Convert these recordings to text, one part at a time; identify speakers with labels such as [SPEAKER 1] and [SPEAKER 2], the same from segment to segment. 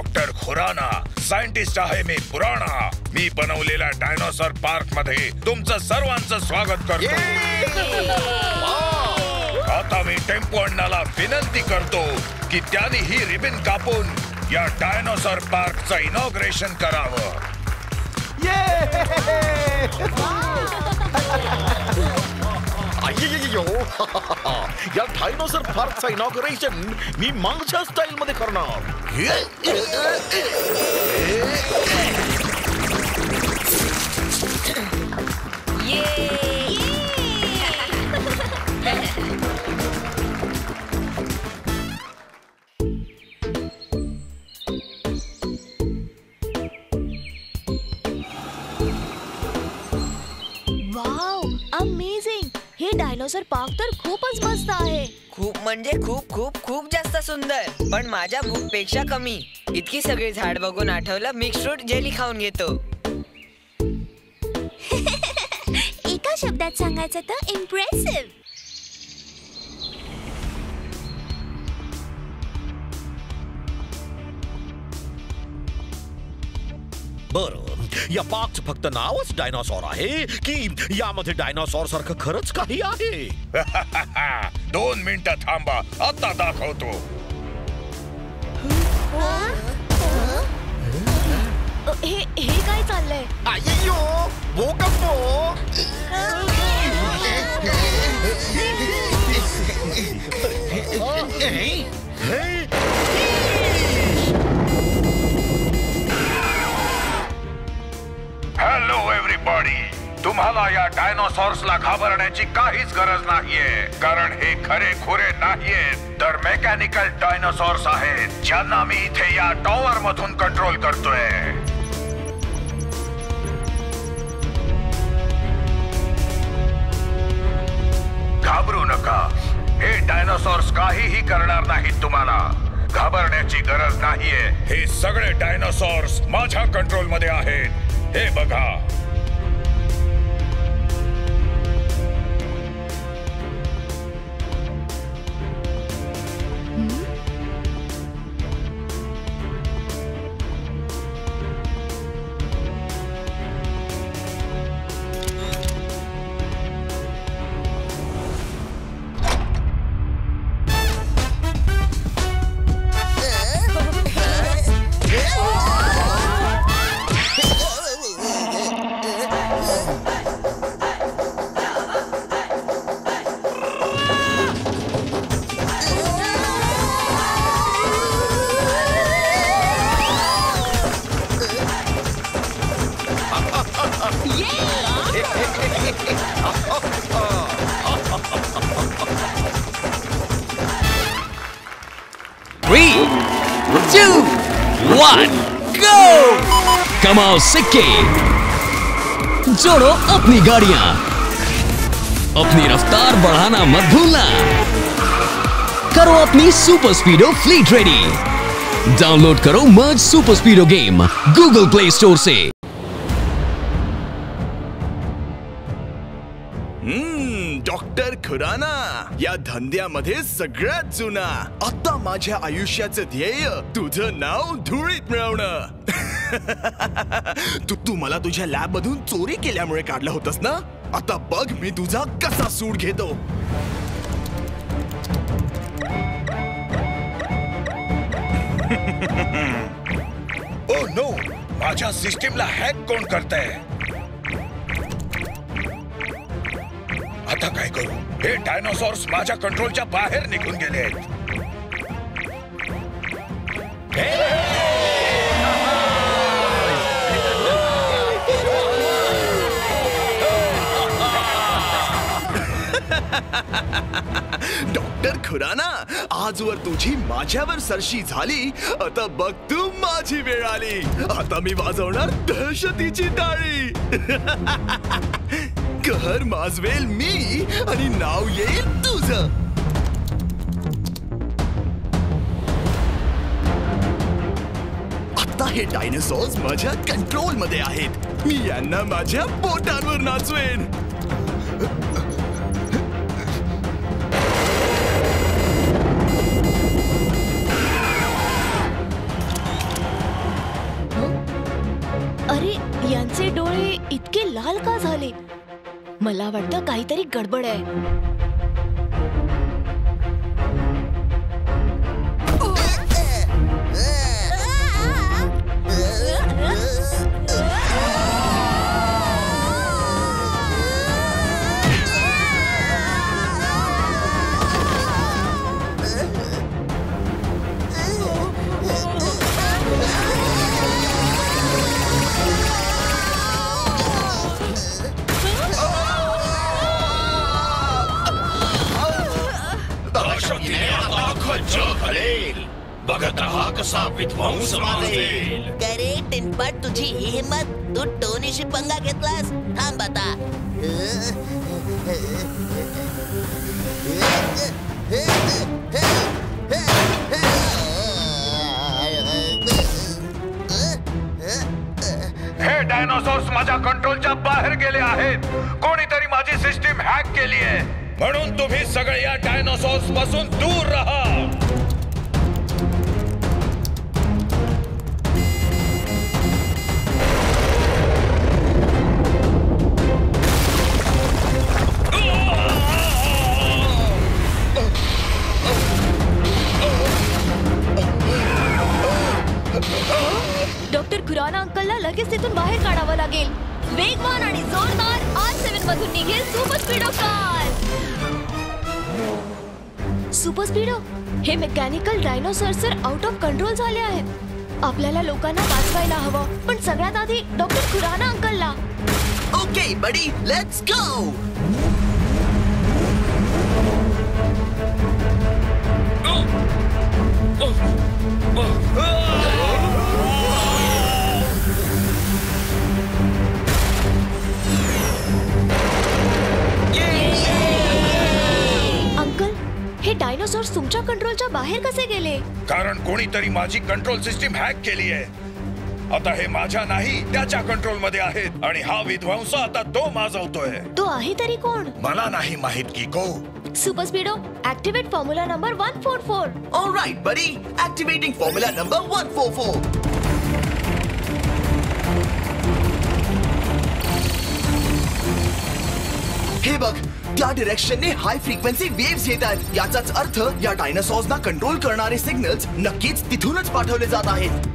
[SPEAKER 1] Doctor Khurana, scientist आहे मी पुराणा. मी बनवलेल्या डायनोसॉर पार्क मध्ये तुमचं सर्वांचं स्वागत करतो. आता मी टेम्पो अण्णाला विनंती करतो की त्यांनी ही रिबन कापून या डायनोसॉर पार्कचं इनॉग्रेशन करावं.
[SPEAKER 2] या डायनोसॉर पार्कचं इनॉग्रेशन मी माझ्या स्टाईल मध्ये करणार.
[SPEAKER 3] हे डायनोसॉर पार्क तर खूपच मस्त आहे.
[SPEAKER 4] खूप म्हणजे खूप खूप खूप जास्त सुंदर, पण माझ्या भूकपेक्षा कमी. इतकी सगळी झाड बघून आठवलं मिक्स फ्रूट जेली खाऊन घेतो.
[SPEAKER 3] एका शब्दात सांगायचं तर इम्प्रेसिव्ह.
[SPEAKER 2] बरं, या पार्कचं फक्त नावच डायनोसॉर आहे की यामध्ये डायनोसॉर सारखं खरंच काही आहे?
[SPEAKER 1] 2 मिनिटं थांबा, आता दाखवतो.
[SPEAKER 3] हे काय चाललंय?
[SPEAKER 2] अय्यो, वो कसो?
[SPEAKER 1] हॅलो एव्हरीबॉडी, तुम्हाला या डायनोसॉर्सला घाबरण्याची काहीच गरज नाहीये, कारण हे खरे खुरे नाहीयेत, तर मेकॅनिकल डायनोसॉर्स आहेत ज्यांना मी इथे या टॉवर मधून कंट्रोल करतोय. घाबरू नका, हे डायनोसॉर्स काहीही करणार नाहीत. तुम्हाला घाबरण्याची गरज नाहीये. हे सगळे डायनोसॉर्स माझ्या कंट्रोल मध्ये आहेत. हे बघा,
[SPEAKER 5] go! कमाओ सिक्के, जोड़ो अपनी गाड़ियां, अपनी रफ्तार बढ़ाना मत भूलना. करो अपनी सुपर स्पीडो फ्लीट रेडी. डाउनलोड करो merge super स्पीडो game Google play store से.
[SPEAKER 6] डॉक्टर खुराना, या धंद्यामध्ये सगळ्यात जुना. आता माझ्या आयुष्याचं ध्येय तुझं नाव धुळीत मिळवणं. तू मला तुझ्या लॅब मधून चोरी केल्यामुळे काढलं होतंस ना. आता बघ मी तुझा कसा सूड घेतो.
[SPEAKER 1] ओ नो, माझ्या सिस्टीमला हॅक कोण करतंय? आता काय करू? हे डायनोसॉर्स माझ्या कंट्रोलच्या बाहेर निघून गेले आहेत.
[SPEAKER 6] डॉक्टर खुराना, आजवर तुझी माझ्यावर सरशी झाली. आता बघ तू माझी वेळ आली. आता मी वाजवणार दहशतीची टाळी. कहर माजवेल मी आणि नाव येईल तुझं. आता हे डायनोसॉर्स माझ्या कंट्रोल मध्ये आहेत. मी यांना माझ्या बोटांवर नाचवेन.
[SPEAKER 3] यांचे डोळे इतके लाल का झाले? मला वाटतं काहीतरी गडबड आहे.
[SPEAKER 2] बघत राहा कसा विध्वंस माजेल.
[SPEAKER 7] अरे टिनपट, तुझी ही हिम्मत? तू टोनीशी पंगा घेतलास? थांब आता.
[SPEAKER 1] हे डायनोसॉर्स माझ्या कंट्रोलच्या बाहेर गेले आहेत. कोणीतरी माझी सिस्टीम हॅक केली आहे. म्हणून तुम्ही सगळे या डायनोसॉर्स पासून दूर राहा.
[SPEAKER 3] डॉक्टर खुराना अंकलला लगेच तिथून बाहेर काढावं लागेल. वेगवान आणि जोरदार R7 मधून निघेल Super Speedo car. Super Speedo, हे mechanical dinosaurs out of control झाले आहेत. आपल्याला लोकांना वाचवायला हवं, पण सगळ्यात आधी डॉक्टर खुराना अंकलला.
[SPEAKER 7] Okay buddy, let's go.
[SPEAKER 3] Uncle, हे डायनोसॉर्स तुमच्या कंट्रोलच्या बाहेर कसे गेले?
[SPEAKER 1] कारण कोणीतरी माझी कंट्रोल सिस्टीम हॅक केली आहे. आता हे माझ्या नाही, त्याच्या कंट्रोल मध्ये आहेत. आणि हा विध्वंस आता तो माजवतोय.
[SPEAKER 3] तो आहे तरी कोण?
[SPEAKER 1] मला नाही माहित की को.
[SPEAKER 3] Super Speedo, activate formula number 144.
[SPEAKER 7] All right, buddy. Activating formula number 144. हे बघ, त्या डिरेक्शनने हाय फ्रिक्वेन्सी वेव्स येतात. याचाच अर्थ या डायनासॉर्सना कंट्रोल करणारे सिग्नल्स नक्कीच तिथूनच पाठवले जात आहेत.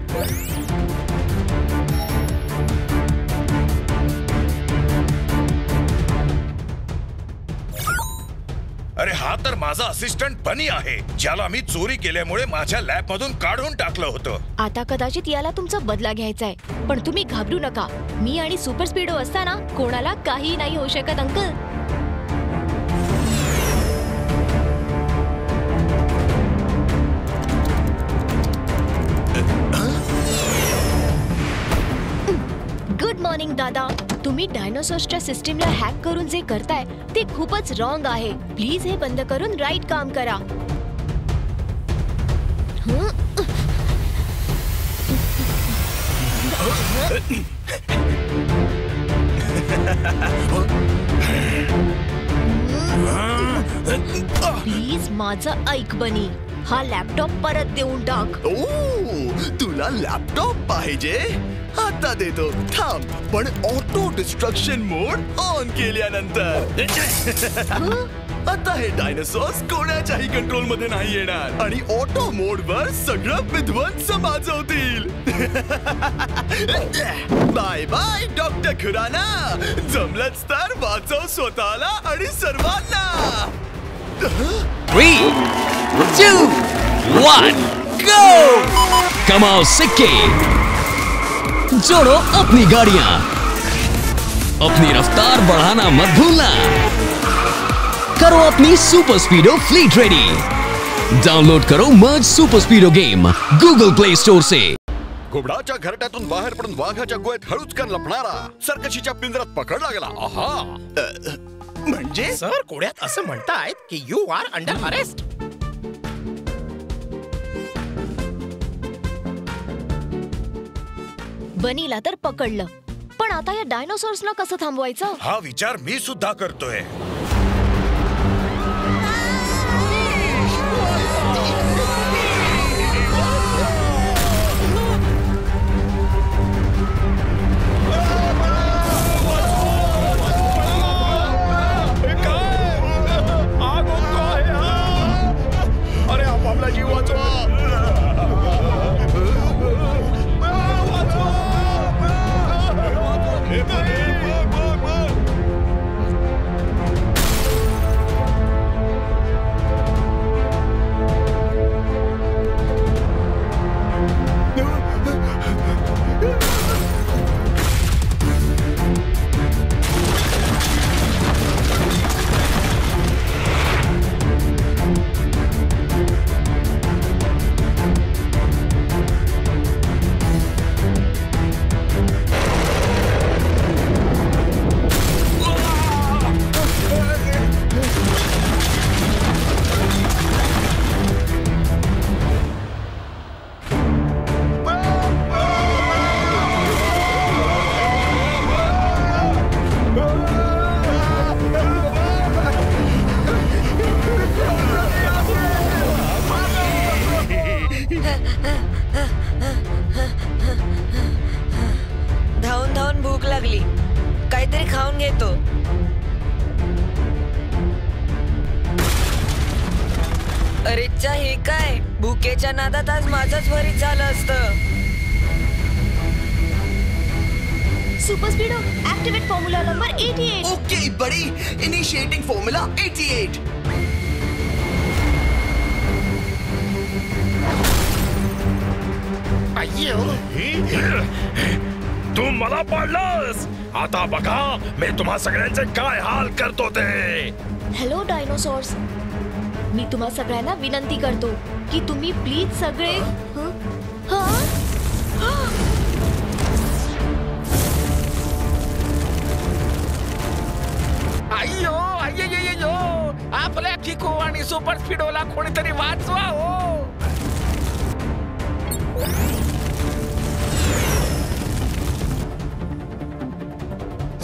[SPEAKER 1] अरे हा तर माझा असिस्टंट बनी आहे, ज्याला मी चोरी केल्यामुळे माझ्या लॅब मधून काढून टाकलं होतं.
[SPEAKER 3] आता कदाचित याला तुमचा बदला घ्यायचा आहे, पण तुम्ही घाबरू नका. मी आणि सुपर स्पीडो असताना कोणाला काही नाही होऊ शकत अंकल. गुड मॉर्निंग दादा. तुम्ही डायनोसॉर्सच्या सिस्टीमला हॅक करून जे करताय ते खूपच रॉंग आहे. प्लीज हे बंद करून राईट काम करा. प्लीज माझं ऐक बनी. हा लॅपटॉप परत देऊन टाक.
[SPEAKER 6] ओ, तुला लॅपटॉप पाहिजे? आता देतो, थांब. पण ऑटो डिस्ट्रक्शन मोड ऑन केल्यानंतर आता हे डायनासॉर्स कोणाच्याही कंट्रोल मध्ये नाही येणार आणि ऑटो मोड वर सगळं विध्वंस माजवतील. Bye bye doctor Khurana. जमलंच तर वाचव स्वतःला आणि सर्वांना.
[SPEAKER 5] 3, 2, 1, go! कमाओ सिक्के, जोड़ो अपनी गाड़ियां, अपनी रफ्तार बढ़ाना मत भूलना. करो अपनी सुपर स्पीडो फ्लीट रेडी. डाउनलोड करो merge super स्पीडो game Google play store से.
[SPEAKER 2] घुबडाच्या घरट्यातून बाहेर पडून वाघाच्या गुहेत हळूचकन लपणारा सर्कशीच्या पिंजऱ्यात पकडला गेला. आहा.
[SPEAKER 6] म्हणजे
[SPEAKER 8] सर, कोड्यात असं म्हणतायत की यू आर अंडर अरेस्ट.
[SPEAKER 3] बनीला तर पकडलं, पण आता या डायनोसॉर्सला कसं थांबवायचं?
[SPEAKER 1] हा विचार मी सुद्धा करतोय.
[SPEAKER 4] काहीतरी खाऊन घेतो. अरेच्चा, हे काय? भुकेच्या नादात आज माझंच भरीत झालं असतं.
[SPEAKER 3] Super Speedo, activate formula number 88.
[SPEAKER 7] Okay बड़ी, इनिशिएटिंग फॉर्म्युला 88.
[SPEAKER 1] तू मला पाडलास. आता बघा मी तुम्हा सगळ्यांचे काय हाल करतो ते.
[SPEAKER 3] हॅलो डायनोसॉर्स, मी तुम्हा सगळ्यांना विनंती करतो की तुम्ही प्लीज सगळे
[SPEAKER 8] अय्यो अय्यो, आपल्या किको आणि सुपर स्पीडोला कोणीतरी वाचवा हो.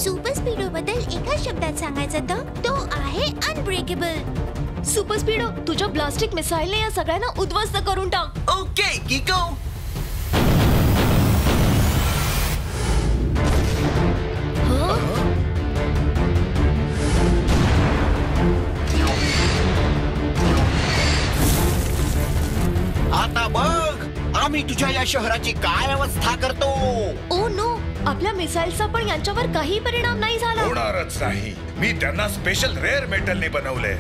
[SPEAKER 3] सुपर स्पीडो बद्दल एका शब्दात सांगायचं तर तो आहे अनब्रेकेबल. सुपर स्पीडो, तुझ्या ब्लास्टिक मिसाईलने या सगळ्यांना उद्ध्वस्त करून टाक.
[SPEAKER 7] ओके किको.
[SPEAKER 8] आता बघ आम्ही तुझ्या या शहराची काय अवस्था करतो.
[SPEAKER 3] ओ नो, आपल्या मिसाईलचा पण यांच्यावर काही परिणाम नाही झाला.
[SPEAKER 1] होणारच नाही. मी त्यांना स्पेशल रेअर मेटलने बनवले.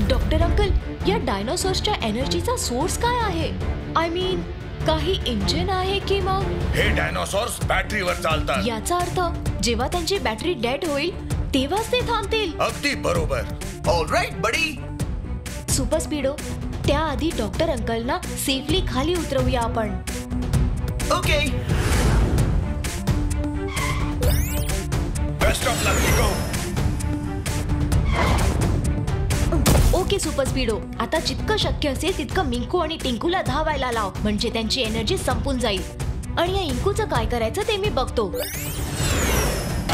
[SPEAKER 3] डॉक्टर अंकल, या डायनोसॉर्सच्या एनर्जीचा सोर्स काय आहे? आय मीन, काही इंजिन आहे की मग?
[SPEAKER 1] हे डायनोसॉर्स बॅटरीवर चालतात.
[SPEAKER 3] याचा अर्थ जेव्हा त्यांची बॅटरी डेड होईल तेव्हाच ते थांबतील.
[SPEAKER 1] अगदी बरोबर.
[SPEAKER 7] ऑलराइट बडी.
[SPEAKER 3] सुपर स्पीडो, त्याआधी डॉक्टर अंकलना सेफली खाली उतरवूया आपण.
[SPEAKER 7] Okay.
[SPEAKER 1] Best of luck Kiko.
[SPEAKER 3] Okay Super Speedo, आता जितकं शक्य असेल तितकं मिंकू आणि टिंकूला धावायला लाव, म्हणजे त्यांची एनर्जी संपून जाईल. आणि या इंकूचं काय करायचं ते मी बघतो.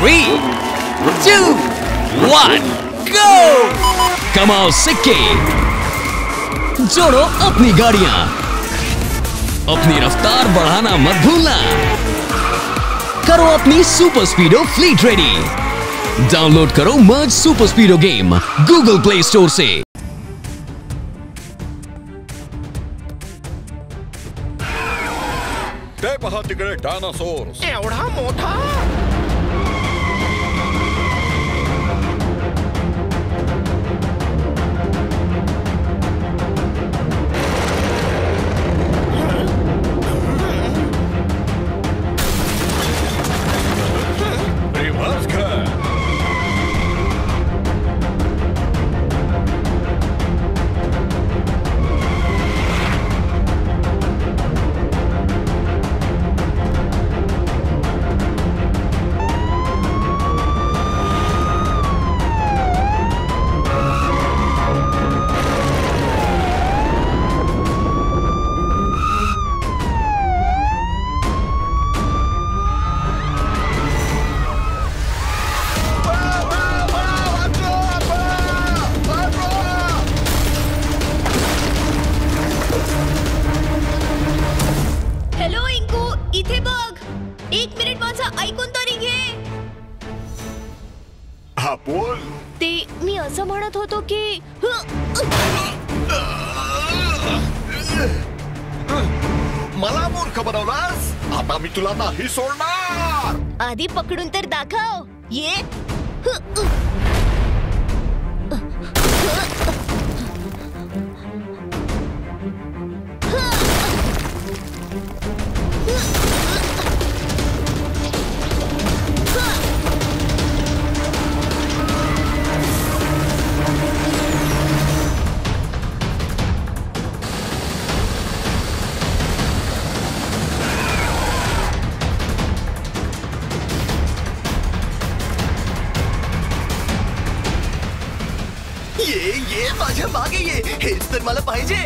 [SPEAKER 5] 3, 2, 1, go! कमाओ सिक्के, जोड़ो अपनी गाड़ियां, अपनी रफ्तार बढ़ाना मत भूलना. करो अपनी सुपर स्पीडो फ्लीट रेडी. डाउनलोड करो merge super स्पीडो game Google play store से.
[SPEAKER 2] ते पहा तिकडे डायनासोर्स.
[SPEAKER 8] एवढा मोठा.
[SPEAKER 2] रिव्हर्स कर.
[SPEAKER 3] हॅलो इंकू, इथे बघ. 1 मिनिट माझं ऐकून तरी घे.
[SPEAKER 1] हा बोल.
[SPEAKER 3] ते मी असं म्हणत होतो की
[SPEAKER 6] मला मूर्ख बनवलास. आता मी तुला नाही सोडणार.
[SPEAKER 3] आधी पकडून तर दाखव. ये.
[SPEAKER 7] ये माझ्या मागे ये. हेच तर मला पाहिजे.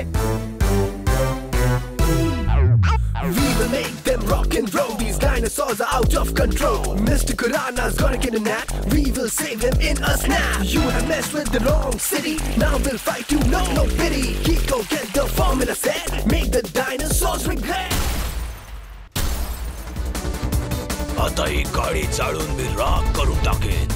[SPEAKER 9] We will make them rock and roll. These dinosaurs are out of control. Mr. Kurana's gonna get a nap. We will save them in a snap. You have messed with the wrong city. Now we'll fight you, no pity. He go get the formula set. Make the dinosaurs regret.
[SPEAKER 2] आता ही गाडी जाळून मी राख करून टाकेन.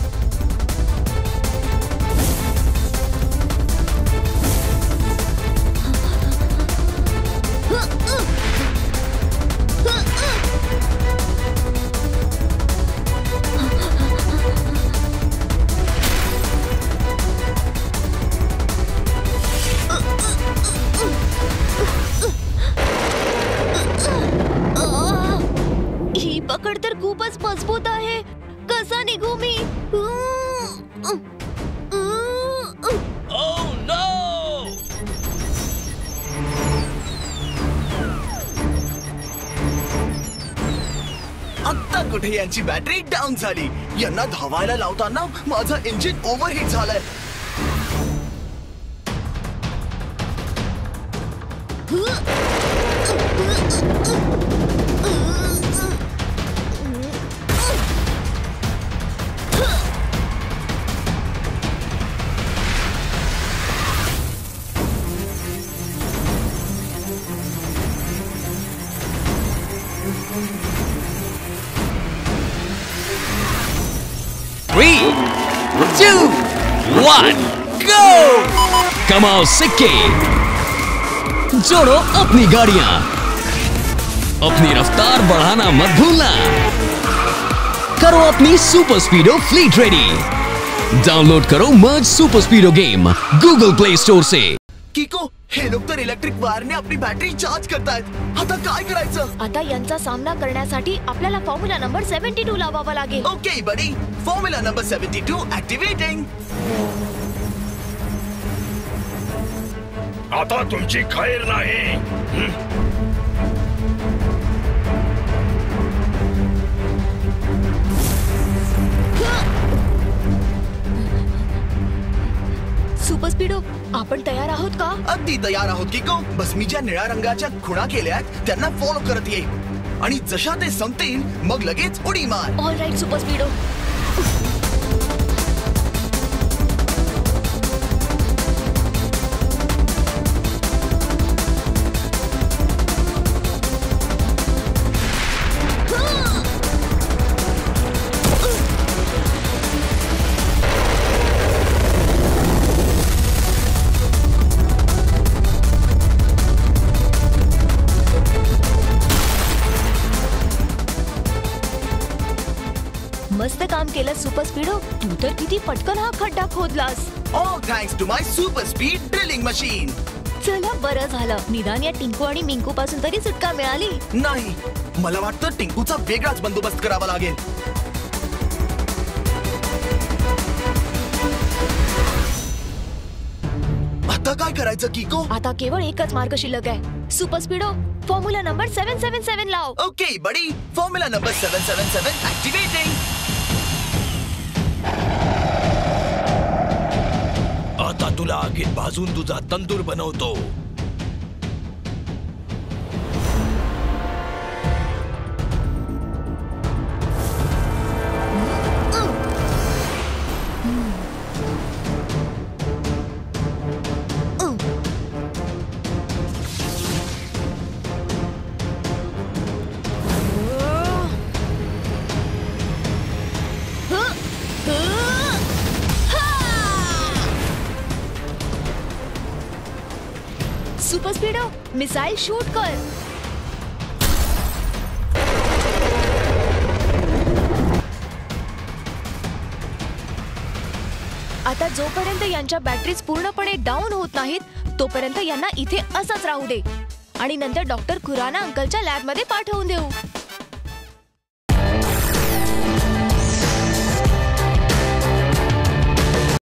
[SPEAKER 3] ही पकड तर खूपच मजबूत आहे. कसा निघू मी?
[SPEAKER 2] Oh no!
[SPEAKER 7] आता कुठे यांची बॅटरी डाऊन झाली. यांना धावायला लावताना माझं इंजिन ओव्हरहीट झालंय.
[SPEAKER 5] Three, two, one, go! कमाओ सिक्के, जोड़ो अपनी गाड़ियां, अपनी रफ्तार बढ़ाना मत भूलना. करो अपनी सुपर स्पीडो फ्लीट रेडी. डाउनलोड करो merge super स्पीडो game Google play store से.
[SPEAKER 7] किको, हे लोक तर इलेक्ट्रिक वायरने आपली बॅटरी चार्ज करतायत. आता काय करायचं?
[SPEAKER 3] आता यांचा सामना करण्यासाठी आपल्याला फॉर्म्युला नंबर 72 लावावा लागेल.
[SPEAKER 7] ओके बडी, फॉर्म्युला नंबर 72 ऍक्टिव्हेटिंग.
[SPEAKER 1] आता तुमची खैर नाही.
[SPEAKER 3] सुपर स्पीडो, आपण तयार आहोत का?
[SPEAKER 7] अगदी तयार आहोत किको. बस मी ज्या निळ्या रंगाच्या खुणा केल्यात त्यांना फॉलो करत येईल आणि जशा ते संपतील मग लगेच उडी मार.
[SPEAKER 3] All right super स्पीडो. मस्त काम केलं सुपर स्पीडो. तू तर किती पटकन हा खड्डा खोदलास.
[SPEAKER 7] All thanks to my super speed drilling machine.
[SPEAKER 3] चला बरं झालं, निदान या टिंकू आणि मिंकू पासून तरी सुटका मिळाली.
[SPEAKER 7] नाही, मला वाटतं टिंकूचा वेगळाच बंदोबस्त करावा लागेल. आता काय करायचं किको?
[SPEAKER 3] आता केवळ एकच मार्ग शिल्लक आहे. सुपर स्पीडो, फॉर्म्युला नंबर 777 लाव.
[SPEAKER 7] ओके बडी, फॉर्म्युला नंबर 777 ऍक्टिव्हेटिंग.
[SPEAKER 2] आता तुला आगीत भाजून तुझा तंदूर बनवतो.
[SPEAKER 3] सुपर स्पीडो, मिसाइल शूट कर. आता जोपर्यंत यांच्या बॅटरीज पूर्णपणे डाऊन होत नाहीत तोपर्यंत यांना इथे असंच राहू दे आणि नंतर डॉक्टर खुराना अंकलच्या लॅब मध्ये पाठवून देऊ.